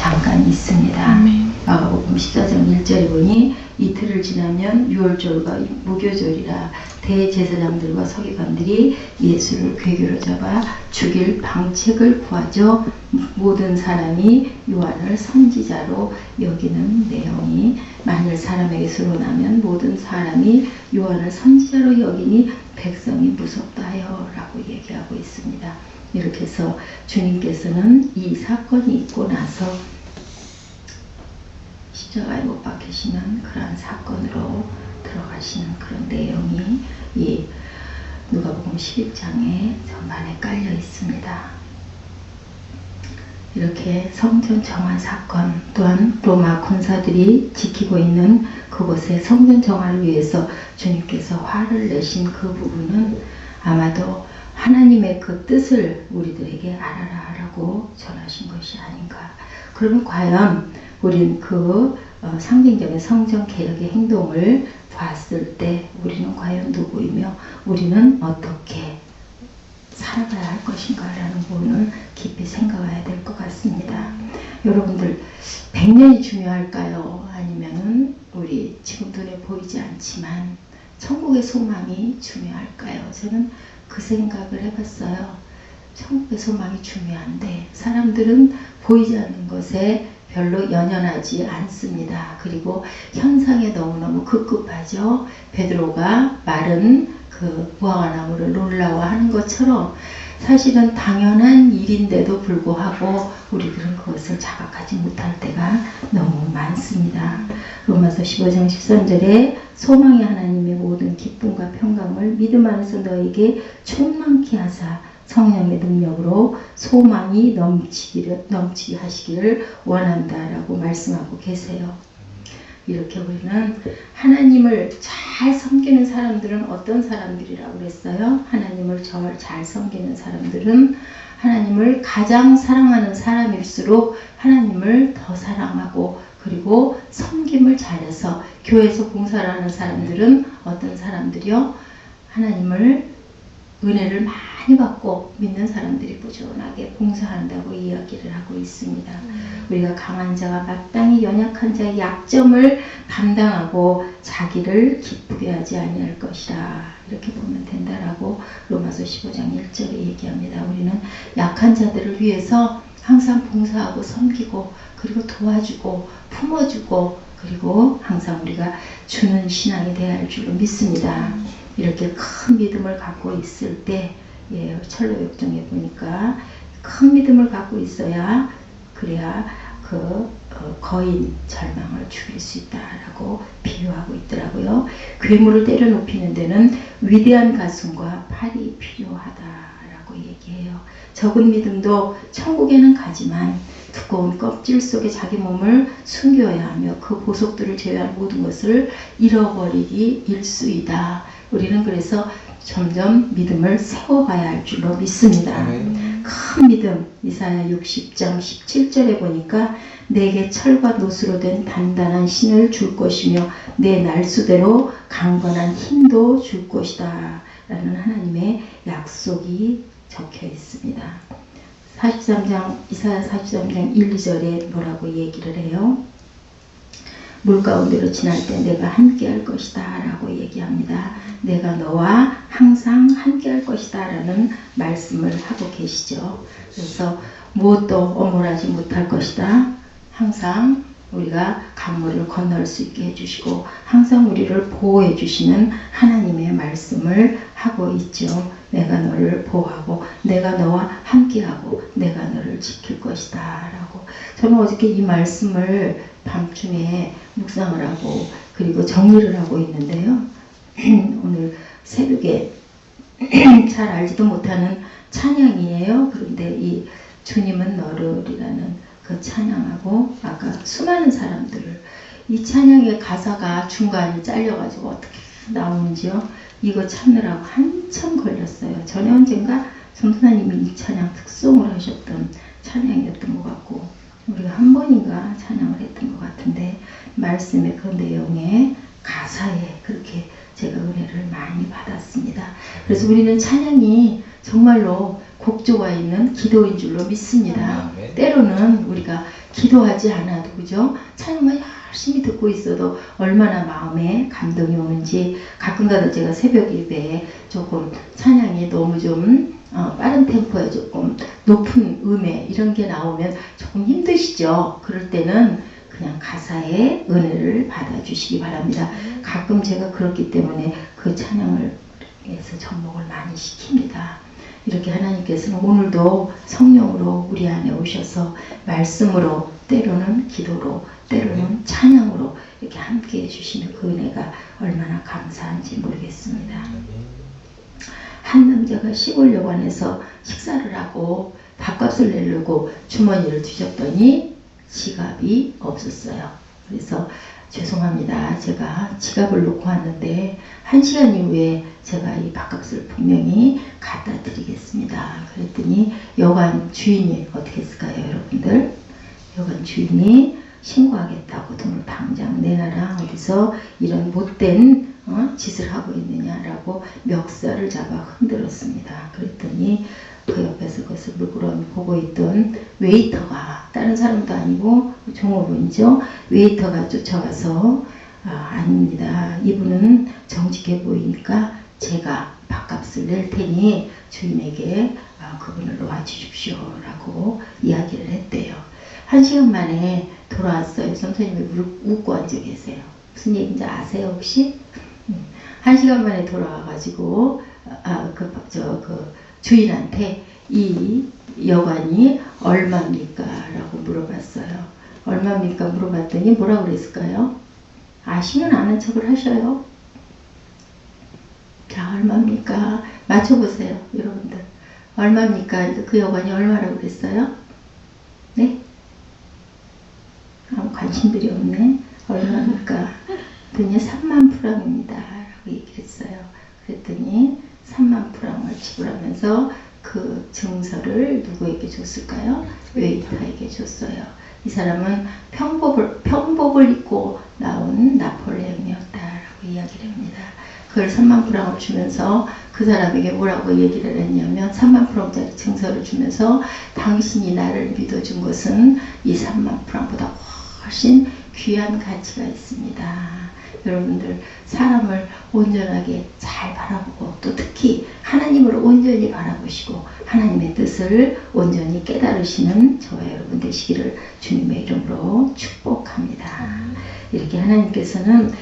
잠깐 있습니다. 마가복음 14장 1절에 보니 이틀을 지나면 유월절과 무교절이라 대제사장들과 서기관들이 예수를 궤교로 잡아 죽일 방책을 구하죠. 모든 사람이 요한을 선지자로 여기는 내용이, 만일 사람에게 서론하면 모든 사람이 요한을 선지자로 여기니 백성이 무섭다 하여 라고 얘기하고 있습니다. 이렇게 해서 주님께서는 이 사건이 있고 나서 십자가에 못 박히시는 그러한 사건으로 들어가시는 그런 내용이 이 누가복음 11장에 전반에 깔려 있습니다. 이렇게 성전 정화 사건, 또한 로마 군사들이 지키고 있는 그곳의 성전 정화를 위해서 주님께서 화를 내신 그 부분은 아마도 하나님의 그 뜻을 우리들에게 알아라 라고 전하신 것이 아닌가. 그러면 과연 우리는 그 상징적인 성전 개혁의 행동을 봤을 때 우리는 과연 누구이며 우리는 어떻게 살아가야 할 것인가 라는 부분을 깊이 생각해야 될 것 같습니다. 여러분들 100년이 중요할까요? 아니면은 우리 지금 눈에 보이지 않지만 천국의 소망이 중요할까요? 저는 그 생각을 해봤어요. 천국의 소망이 중요한데 사람들은 보이지 않는 것에 별로 연연하지 않습니다. 그리고 현상에 너무너무 급급하죠. 베드로가 마른 그 무화과나무를 놀라워하는 것처럼 사실은 당연한 일인데도 불구하고 우리들은 그것을 자각하지 못할 때가 너무 많습니다. 로마서 15장 13절에 소망이 하나님의 모든 기쁨과 평강을 믿음 안에서 너에게 충만케 하사 성령의 능력으로 소망이 넘치게 하시기를 원한다라고 말씀하고 계세요. 이렇게 우리는 하나님을 잘 섬기는 사람들은 어떤 사람들이라고 그랬어요? 하나님을 잘 섬기는 사람들은 하나님을 가장 사랑하는 사람일수록 하나님을 더 사랑하고, 그리고 섬김을 잘해서 교회에서 봉사를 하는 사람들은 어떤 사람들이요? 하나님을 은혜를 많이 받고 믿는 사람들이 부지런하게 봉사한다고 이야기를 하고 있습니다. 우리가 강한 자가 마땅히 연약한 자의 약점을 감당하고 자기를 기쁘게 하지 아니할 것이라, 이렇게 보면 된다라고 로마서 15장 1절에 얘기합니다. 우리는 약한 자들을 위해서 항상 봉사하고 섬기고, 그리고 도와주고 품어주고, 그리고 항상 우리가 주는 신앙이 되어야 할 줄로 믿습니다. 이렇게 큰 믿음을 갖고 있을 때, 철로역정에 보니까 큰 믿음을 갖고 있어야, 그래야 그 거인 절망을 죽일 수 있다라고 비유하고 있더라고요. 괴물을 때려 높이는 데는 위대한 가슴과 팔이 필요하다라고 얘기해요. 적은 믿음도 천국에는 가지만 두꺼운 껍질 속에 자기 몸을 숨겨야 하며 그 보석들을 제외한 모든 것을 잃어버리기 일수이다. 우리는 그래서 점점 믿음을 세워가야 할 줄로 믿습니다. 큰 믿음, 이사야 60장 17절에 보니까 내게 철과 노수로 된 단단한 신을 줄 것이며 내 날수대로 강건한 힘도 줄 것이다 라는 하나님의 약속이 적혀 있습니다. 43장, 이사야 43장 1, 2절에 뭐라고 얘기를 해요? 물 가운데로 지날 때 내가 함께 할 것이다 라고 얘기합니다. 내가 너와 항상 함께 할 것이다 라는 말씀을 하고 계시죠. 그래서 무엇도 엄물하지 못할 것이다. 항상 우리가 강물을 건널 수 있게 해주시고 항상 우리를 보호해 주시는 하나님의 말씀을 하고 있죠. 내가 너를 보호하고 내가 너와 함께하고 내가 너를 지킬 것이다 라고. 저는 어저께 이 말씀을 밤중에 묵상을 하고 그리고 정리를 하고 있는데요. 오늘 새벽에 잘 알지도 못하는 찬양이에요. 그런데 이 주님은 너를이라는 그 찬양하고 아까 수많은 사람들을, 이 찬양의 가사가 중간에 잘려가지고 어떻게 나오는지요. 이거 찾느라고 한참 걸렸어요. 전에 언젠가 전도사님이 이 찬양 특송을 하셨던 찬양이었던 것 같고 우리가 한 번인가 찬양을 했던 것 같은데 말씀의 그 내용에 가사에 그렇게 제가 은혜를 많이 받았습니다. 그래서 우리는 찬양이 정말로 곡조가 있는 기도인 줄로 믿습니다. 때로는 우리가 기도하지 않아도 그죠? 찬양만 열심히 듣고 있어도 얼마나 마음에 감동이 오는지 가끔가다 제가 새벽 예배에 조금 찬양이 너무 좀 빠른 템포에 조금 높은 음에 이런 게 나오면 조금 힘드시죠? 그럴 때는 그냥 가사의 은혜를 받아주시기 바랍니다. 가끔 제가 그렇기 때문에 그 찬양을 해서 접목을 많이 시킵니다. 이렇게 하나님께서는 오늘도 성령으로 우리 안에 오셔서 말씀으로 때로는 기도로 때로는 찬양으로 이렇게 함께 해주시는 그 은혜가 얼마나 감사한지 모르겠습니다. 한 남자가 시골 여관에서 식사를 하고 밥값을 내려고 주머니를 뒤졌더니 지갑이 없었어요. 그래서 죄송합니다. 제가 지갑을 놓고 왔는데 1시간 이후에 제가 이 밥값을 분명히 갖다 드리겠습니다. 그랬더니 여관 주인이 어떻게 했을까요, 여러분들? 여관 주인이 신고하겠다고 돈을 당장 내놔라. 어디서 이런 못된 짓을 하고 있느냐라고 멱살을 잡아 흔들었습니다. 그랬더니 그 옆에서 그것을 물끄러미 보고 있던 웨이터가, 다른 사람도 아니고 종업원이죠. 웨이터가 쫓아와서 아닙니다. 이분은 정직해 보이니까 제가 밥값을 낼 테니 주인에게 그분을 놓아주십시오 라고 이야기를 했대요. 1시간 만에 돌아왔어요. 선생님이 웃고 앉아 계세요. 무슨 얘기인지 아세요 혹시? 1시간 만에 돌아와가지고 그 주인한테 이 여관이 얼마입니까? 라고 물어봤어요. 얼마입니까? 물어봤더니 뭐라고 그랬을까요? 아시면 아는 척을 하셔요. 자, 얼마입니까? 맞춰보세요, 여러분들. 얼마입니까? 그 여관이 얼마라고 그랬어요? 네? 아무 관심들이 없네. 얼마입니까? 그랬더니 3만 프랑입니다. 라고 얘기를 했어요. 그랬더니 3만 프랑을 지불하면서 그 증서를 누구에게 줬을까요? 웨이터에게 줬어요. 이 사람은 평복을 입고 나온 나폴레옹이었다라고 이야기를 합니다. 그걸 3만 프랑을 주면서 그 사람에게 뭐라고 얘기를 했냐면 3만 프랑짜리 증서를 주면서 당신이 나를 믿어준 것은 이 3만 프랑보다 훨씬 귀한 가치가 있습니다. 여러분들 사람을 온전하게 잘 바라보고 또 특히 하나님을 온전히 바라보시고 하나님의 뜻을 온전히 깨달으시는 저와 여러분 되시기를 주님의 이름으로 축복합니다. 이렇게 하나님께서는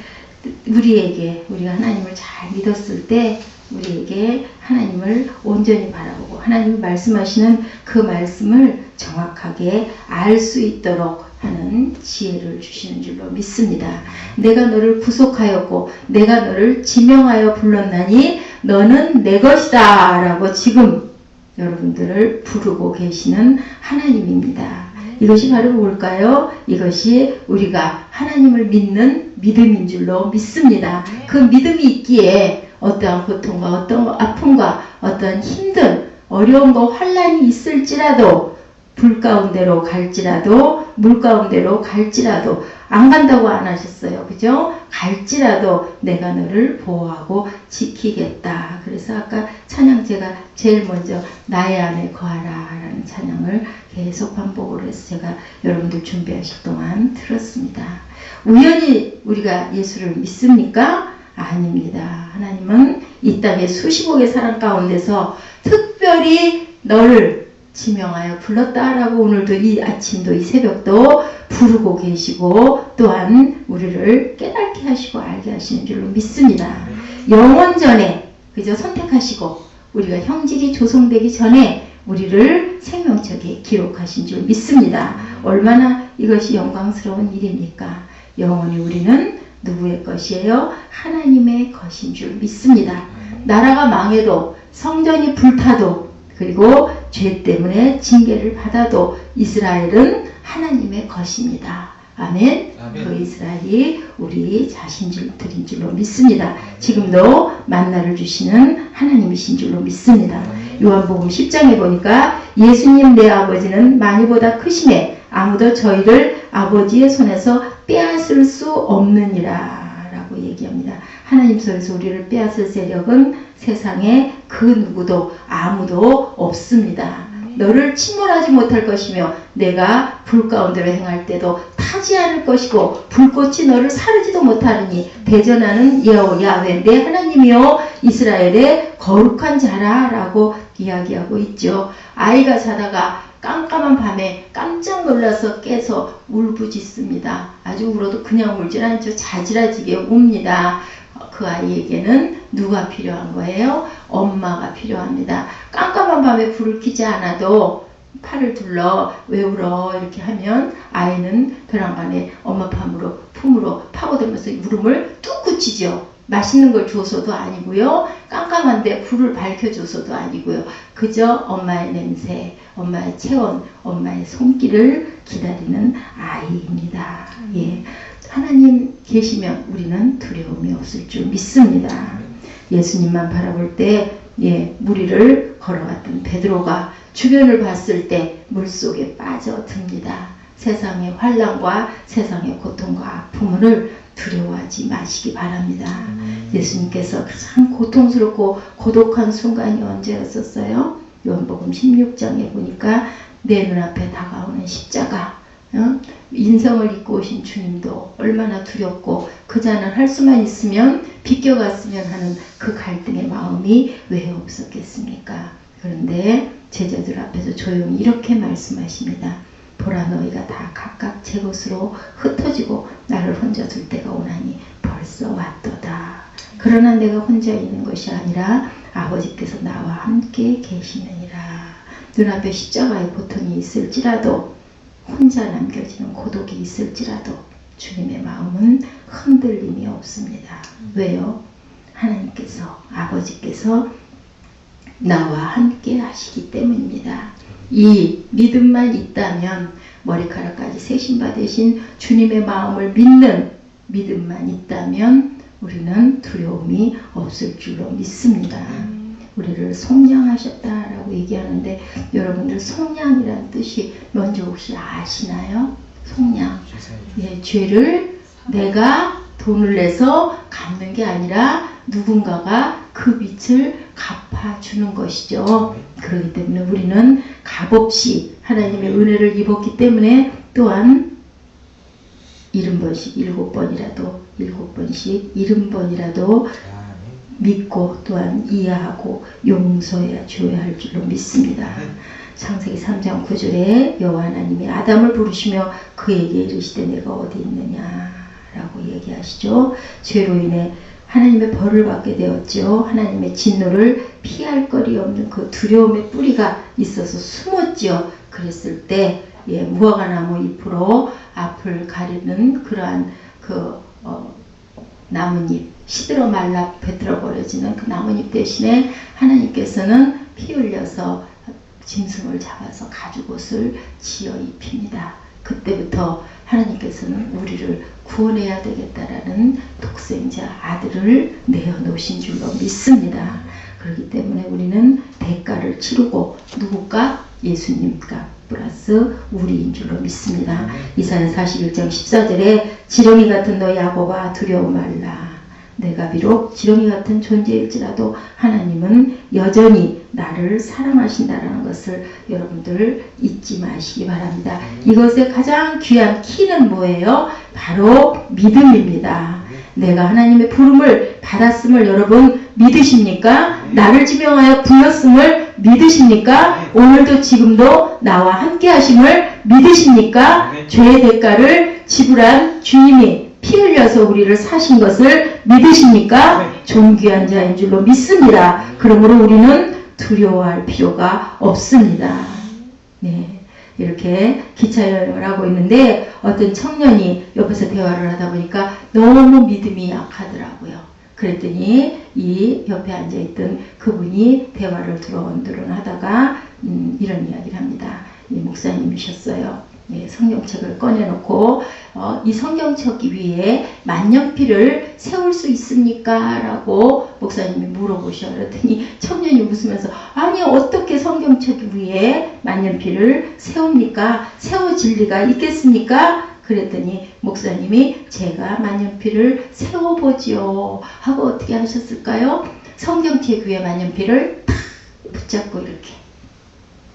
우리가 하나님을 잘 믿었을 때 우리에게 하나님을 온전히 바라보고 하나님이 말씀하시는 그 말씀을 정확하게 알 수 있도록 하는 지혜를 주시는 줄로 믿습니다. 내가 너를 구속하였고 내가 너를 지명하여 불렀나니 너는 내 것이다 라고 지금 여러분들을 부르고 계시는 하나님입니다. 이것이 바로 뭘까요? 이것이 우리가 하나님을 믿는 믿음인 줄로 믿습니다. 그 믿음이 있기에 어떠한 고통과 어떤 아픔과 어떠한 힘든 어려움과 환난이 있을지라도 불 가운데로 갈지라도 물 가운데로 갈지라도 안 간다고 안 하셨어요. 그죠? 갈지라도 내가 너를 보호하고 지키겠다. 그래서 아까 찬양 제가 제일 먼저 나의 안에 거하라 라는 찬양을 계속 반복을 해서 제가 여러분들 준비하실 동안 들었습니다. 우연히 우리가 예수를 믿습니까? 아닙니다. 하나님은 이 땅의 수십억의 사람 가운데서 특별히 너를 지명하여 불렀다라고 오늘도 이 아침도 이 새벽도 부르고 계시고 또한 우리를 깨닫게 하시고 알게 하시는 줄로 믿습니다. 영원전에 그저 선택하시고 우리가 형질이 조성되기 전에 우리를 생명책에 기록하신 줄 믿습니다. 얼마나 이것이 영광스러운 일입니까? 영원히 우리는 누구의 것이에요? 하나님의 것인 줄 믿습니다. 나라가 망해도 성전이 불타도 그리고 죄 때문에 징계를 받아도 이스라엘은 하나님의 것입니다. 아멘. 그 이스라엘이 우리 자신들인 줄로 믿습니다. 지금도 만나를 주시는 하나님이신 줄로 믿습니다. 요한복음 10장에 보니까 예수님 내 아버지는 많이보다 크심에 아무도 저희를 아버지의 손에서 빼앗을 수 없느니라 라고 얘기합니다. 하나님 손에서 우리를 빼앗을 세력은 세상에 그 누구도 아무도 없습니다. 너를 침몰하지 못할 것이며 내가 불 가운데로 행할 때도 타지 않을 것이고 불꽃이 너를 사르지도 못하느니 대전하는 야훼 내 하나님이요 이스라엘의 거룩한 자라 라고 이야기하고 있죠. 아이가 자다가 깜깜한 밤에 깜짝 놀라서 깨서 울부짖습니다. 아주 울어도 그냥 울질 않죠. 자지러지게 웁니다. 그 아이에게는 누가 필요한 거예요? 엄마가 필요합니다. 깜깜한 밤에 불을 켜지 않아도 팔을 둘러 왜 울어 이렇게 하면 아이는 벼랑간에 엄마 품으로 파고들면서 울음을 뚝 그치죠. 맛있는 걸 줘서도 아니고요. 깜깜한데 불을 밝혀줘서도 아니고요. 그저 엄마의 냄새, 엄마의 체온, 엄마의 손길을 기다리는 아이입니다. 예. 하나님 계시면 우리는 두려움이 없을 줄 믿습니다. 예수님만 바라볼 때 무리를 걸어갔던 베드로가 주변을 봤을 때 물속에 빠져듭니다. 세상의 환난과 세상의 고통과 아픔을 두려워하지 마시기 바랍니다. 예수님께서 가장 고통스럽고 고독한 순간이 언제였었어요? 요한복음 16장에 보니까 내 눈앞에 다가오는 십자가, 인성을 입고 오신 주님도 얼마나 두렵고 그자는 할 수만 있으면 비껴갔으면 하는 그 갈등의 마음이 왜 없었겠습니까? 그런데 제자들 앞에서 조용히 이렇게 말씀하십니다. 보라 너희가 다 각각 제 것으로 흩어지고 나를 혼자 둘 때가 오나니 벌써 왔도다. 그러나 내가 혼자 있는 것이 아니라 아버지께서 나와 함께 계시느니라. 눈앞에 십자가의 고통이 있을지라도 혼자 남겨지는 고독이 있을지라도 주님의 마음은 흔들림이 없습니다. 왜요? 하나님께서 아버지께서 나와 함께 하시기 때문입니다. 이 믿음만 있다면 머리카락까지 세심받으신 주님의 마음을 믿는 믿음만 있다면 우리는 두려움이 없을 줄로 믿습니다. 우리를 속량하셨다라고 얘기하는데 여러분들 속량이라는 뜻이 뭔지 혹시 아시나요? 속량. 죄를 내가 돈을 내서 갚는 게 아니라 누군가가 그 빚을 갚아주는 것이죠. 그렇기 때문에 우리는 값없이 하나님의 은혜를 입었기 때문에 또한 70번씩 7번씩 70번이라도 믿고 또한 이해하고 용서해야 줘야 할 줄로 믿습니다. 창세기 3장 9절에 여호와 하나님이 아담을 부르시며 그에게 이르시되 내가 어디 있느냐라고 얘기하시죠. 죄로 인해 하나님의 벌을 받게 되었죠. 하나님의 진노를 피할 거리 없는 그 두려움의 뿌리가 있어서 숨었죠. 그랬을 때 무화과나무 잎으로 앞을 가리는 그러한 나뭇잎, 시들어 말라 베들어 버려지는 그 나뭇잎 대신에 하나님께서는 피 흘려서 짐승을 잡아서 가죽옷을 지어 입힙니다. 그때부터 하나님께서는 우리를 구원해야 되겠다라는 독생자 아들을 내어놓으신 줄로 믿습니다. 그렇기 때문에 우리는 대가를 치르고 누구가? 예수님과 플러스 우리인 줄로 믿습니다. 이사야 41장 14절에 지렁이 같은 너 야곱아 두려워 말라. 내가 비록 지렁이 같은 존재일지라도 하나님은 여전히 나를 사랑하신다라는 것을 여러분들 잊지 마시기 바랍니다. 이것의 가장 귀한 키는 뭐예요? 바로 믿음입니다. 내가 하나님의 부름을 받았음을 여러분 믿으십니까? 나를 지명하여 불렀음을 믿으십니까? 오늘도 지금도 나와 함께 하심을 믿으십니까? 죄의 대가를 지불한 주님이 피 흘려서 우리를 사신 것을 믿으십니까? 존귀한 자인 줄로 믿습니다. 그러므로 우리는 두려워할 필요가 없습니다. 네, 이렇게 기차 여행을 하고 있는데 어떤 청년이 옆에서 대화를 하다 보니까 너무 믿음이 약하더라고요. 그랬더니 이 옆에 앉아있던 그분이 대화를 드론드론 하다가 이런 이야기를 합니다. 이 목사님이셨어요. 성경책을 꺼내놓고 이 성경책 위에 만년필을 세울 수 있습니까? 라고 목사님이 물어보셔. 그랬더니 청년이 웃으면서 아니 어떻게 성경책 위에 만년필을 세웁니까? 세워질 리가 있겠습니까? 그랬더니 목사님이 제가 만년필을 세워보지요 하고 어떻게 하셨을까요? 성경티의 귀에 만년필을 탁 붙잡고 이렇게.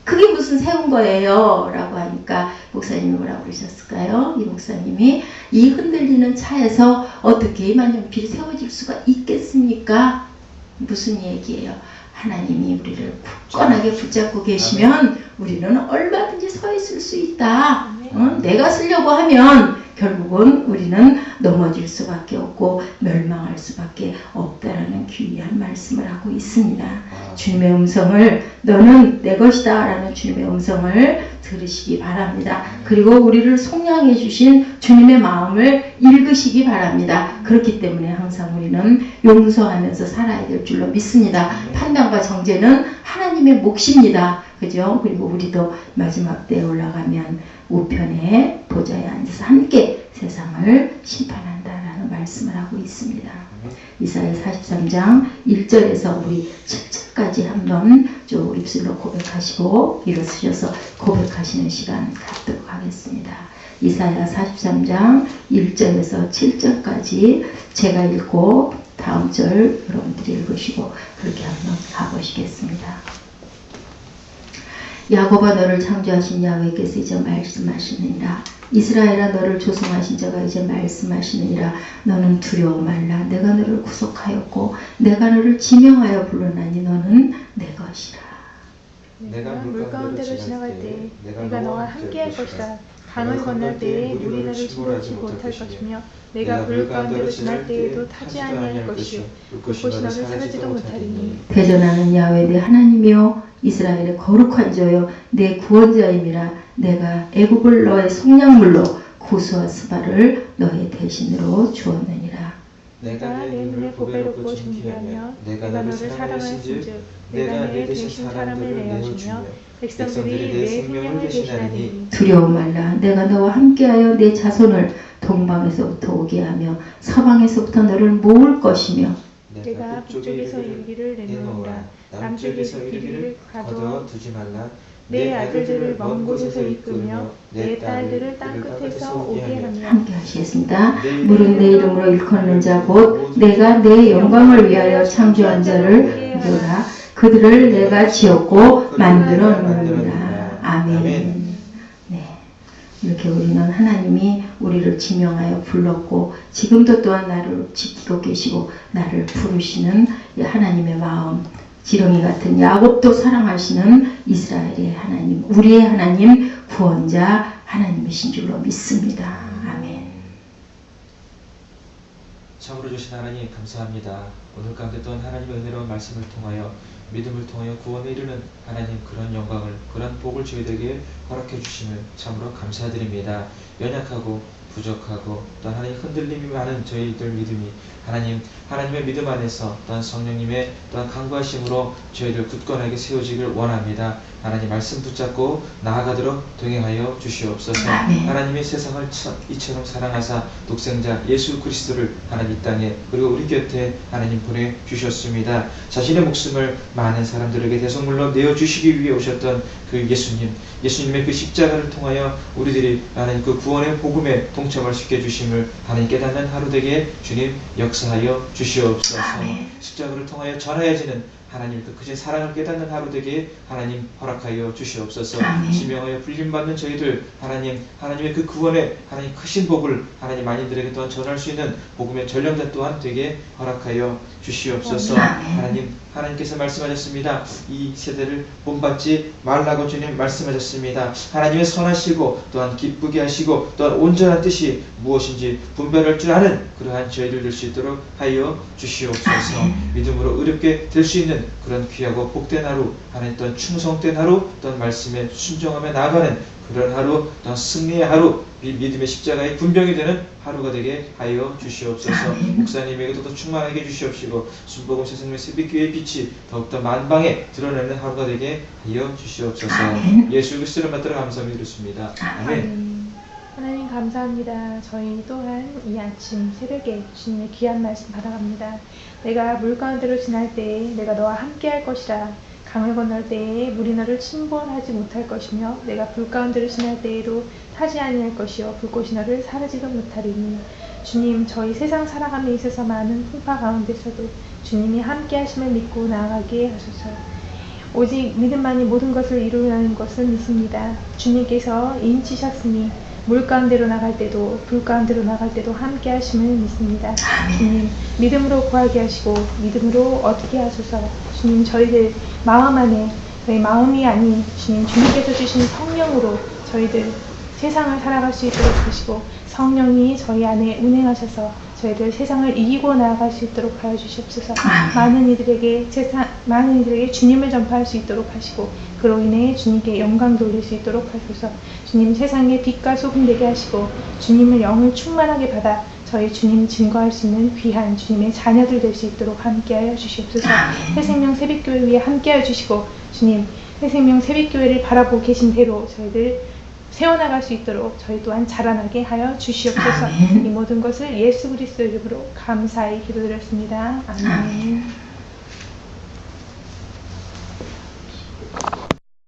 그게 무슨 세운 거예요? 라고 하니까 목사님이 뭐라고 그러셨을까요? 이 목사님이 이 흔들리는 차에서 어떻게 이 만년필이 세워질 수가 있겠습니까? 무슨 얘기예요? 하나님이 우리를 굳건하게 붙잡고 계시면 우리는 얼마든지 서 있을 수 있다. 내가 쓰려고 하면 결국은 우리는 넘어질 수밖에 없고 멸망할 수밖에 없다라는 귀한 말씀을 하고 있습니다. 주님의 음성을 너는 내 것이다 라는 주님의 음성을 들으시기 바랍니다. 그리고 우리를 속량해 주신 주님의 마음을 읽으시기 바랍니다. 그렇기 때문에 항상 우리는 용서하면서 살아야 될 줄로 믿습니다. 판단과 정죄는 하나님의 몫입니다. 그죠? 그리고 우리도 마지막 때에 올라가면 우편에 보좌에 앉아서 함께 세상을 심판한다라는 말씀을 하고 있습니다. 이사야 43장 1절에서 우리 7절까지 한번 좀 입술로 고백하시고 일어서셔서 고백하시는 시간 갖도록 하겠습니다. 이사야 43장 1절에서 7절까지 제가 읽고 다음 절 여러분들이 읽으시고 그렇게 한번 가보시겠습니다. 야곱아 너를 창조하신 야훼께서 이제 말씀하시느니라. 이스라엘아 너를 조성하신 자가 이제 말씀하시느니라. 너는 두려워 말라. 내가 너를 구속하였고 내가 너를 지명하여 불러나니 너는 내 것이라. 내가 물 가운데로 지나갈 때 내가 너와 함께할 것이다. 강을 건널 때에 물이 너를 침몰하지 못할 것이며 내가 물 가운데로 지날 때에도 타지 아니할 것이요 불꽃이 너를 사르지도 못하리니. 대전하는 야훼 내 하나님이여 이스라엘의 거룩한 자여 내 구원자임이라. 내가 애굽을 너의 속량물로 구수와 스바를 너의 대신으로 주었느니라. 내가 내 눈에 보배롭고 존귀하며 내가 너를 사랑하신즉 내가 내 대신 사람을 내어주며 백성들이 내 생명을 대신하리니. 두려워 말라. 내가 너와 함께하여 내 자손을 동방에서부터 오게 하며 서방에서부터 너를 모을 것이며 내가 북쪽에서 이르기를 내놓으라. 남쪽에서 이르기를 가두어 두지 말라. 내 아들들을 먼 곳에서 이끌며 내 딸들을 땅 끝에서 오게 하며. 함께 하시겠습니다. 물은 내 이름으로 일컫는 자 곧 내가 내 영광을 위하여 창조한 자를 부르라. 그들을 내가 지었고 만들어 놓으리라. 아멘. 네, 이렇게 우리는 하나님이 우리를 지명하여 불렀고 지금도 또한 나를 지키고 계시고 나를 부르시는 하나님의 마음, 지렁이 같은 야곱도 사랑하시는 이스라엘의 하나님, 우리의 하나님, 구원자 하나님이신 줄로 믿습니다. 아멘. 참으로 주신 하나님 감사합니다. 오늘 가운데 또한 하나님의 은혜로운 말씀을 통하여 믿음을 통하여 구원에 이르는 하나님 그런 영광을 그런 복을 저희들에게 허락해 주심을 참으로 감사드립니다. 연약하고 부족하고 또한 하나님 흔들림이 많은 저희들 믿음이 하나님의 믿음 안에서 또한 성령님의 또한 강구하심으로 저희들 굳건하게 세워지길 원합니다. 하나님 말씀 붙잡고 나아가도록 동행하여 주시옵소서. 하나님의 세상을 이처럼 사랑하사 독생자 예수 그리스도를 하나님 이 땅에 그리고 우리 곁에 하나님 보내주셨습니다. 자신의 목숨을 많은 사람들에게 대속물로 내어주시기 위해 오셨던 그 예수님의 그 십자가를 통하여 우리들이 하나님 그 구원의 복음에 동참할 수 있게 해주심을 하나님 깨닫는 하루 되게 주님 역사하여 주시옵소서. 십자가를 통하여 전하여지는 하나님 그 크신 사랑을 깨닫는 하루 되게 하나님 허락하여 주시옵소서. 지명하여 불림받는 저희들 하나님의 그 구원의 하나님 크신 복을 하나님 많이들에게 또한 전할 수 있는 복음의 전령자 또한 되게 허락하여 주시옵소서. 하나님께서 말씀하셨습니다. 이 세대를 본받지 말라고 주님 말씀하셨습니다. 하나님의 선하시고 또한 기쁘게 하시고 또한 온전한 뜻이 무엇인지 분별할 줄 아는 그러한 저희들 될 수 있도록 하여 주시옵소서. 믿음으로 의롭게 될 수 있는 그런 귀하고 복된 하루, 하나님 또한 충성된 하루, 또한 말씀에 순종하며 나아가는 그런 하루, 또한 승리의 하루, 믿음의 십자가의 분병이 되는 하루가 되게 하여 주시옵소서. 목사님에게도 더 충만하게 해주시옵시고 순복음 세상의 새벽교회의 빛이 더욱더 만방에 드러내는 하루가 되게 하여 주시옵소서. 예수 그리스도를 받들어 감사함을 드렸습니다. 아멘. 하나님 감사합니다. 저희 또한 이 아침 새벽에 주님의 귀한 말씀 받아갑니다. 내가 물 가운데로 지날 때에 내가 너와 함께 할 것이라. 강을 건널 때에 물이 너를 침몰하지 못할 것이며 내가 불 가운데로 지날 때에도 타지 아니할 것이요 불꽃이 너를 사르지도 못하리니. 주님, 저희 세상 살아감에 있어서 많은 풍파 가운데서도 주님이 함께 하심을 믿고 나아가게 하소서. 오직 믿음만이 모든 것을 이루는 것을 믿습니다. 주님께서 인치셨으니 물 가운데로 나갈 때도 불 가운데로 나갈 때도 함께 하심을 믿습니다. 주님 믿음으로 구하게 하시고 믿음으로 얻게 하소서. 주님 저희들 마음 안에 저희 마음이 아닌 주님께서 주신 성령으로 저희들 세상을 살아갈 수 있도록 하시고 성령이 저희 안에 운행하셔서 저희들 세상을 이기고 나아갈 수 있도록 하여 주시옵소서. 많은 이들에게 주님을 전파할 수 있도록 하시고 그로 인해 주님께 영광 돌릴 수 있도록 하소서. 주님 세상에 빛과 소금 되게 하시고 주님을 영을 충만하게 받아 저희 주님 증거할 수 있는 귀한 주님의 자녀들 될 수 있도록 함께하여 주시옵소서. 새생명 새벽교회 위에 함께하여 주시고 주님 새생명 새벽교회를 바라보고 계신 대로 저희들 세워나갈 수 있도록 저희 또한 자라나게 하여 주시옵소서. 이 모든 것을 예수 그리스도 이름으로 감사히 기도드렸습니다. 아멘.